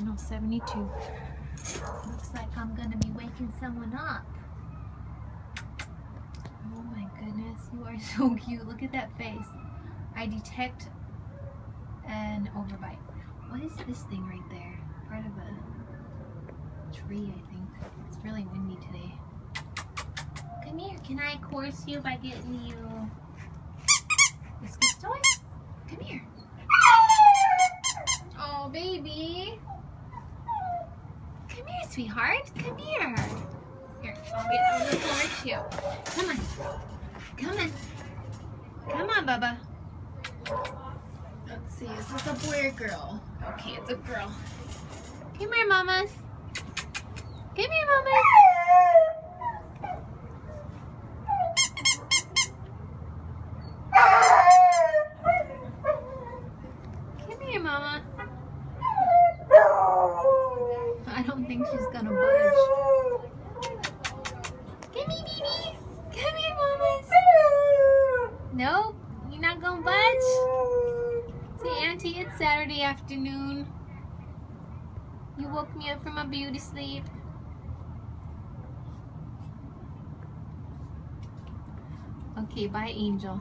Channel 72. Looks like I'm gonna be waking someone up. Oh my goodness, you are so cute. Look at that face. I detect an overbite. What is this thing right there? Part of a tree, I think. It's really windy today. Come here, can I course you by getting you this good toy? Come here. Oh, baby. Come here, sweetheart. Come here. Here, I'll get on the floor too. Come on. Come on. Come on, Bubba. Let's see, is this a boy or girl? Okay, it's a girl. Come here, mamas. Come here, mamas. Come here, mama. I don't think she's gonna budge. Come here, baby. Come here, mamas. Nope, you're not gonna budge. Say, Auntie, it's Saturday afternoon. You woke me up from a beauty sleep. Okay, bye, Angel.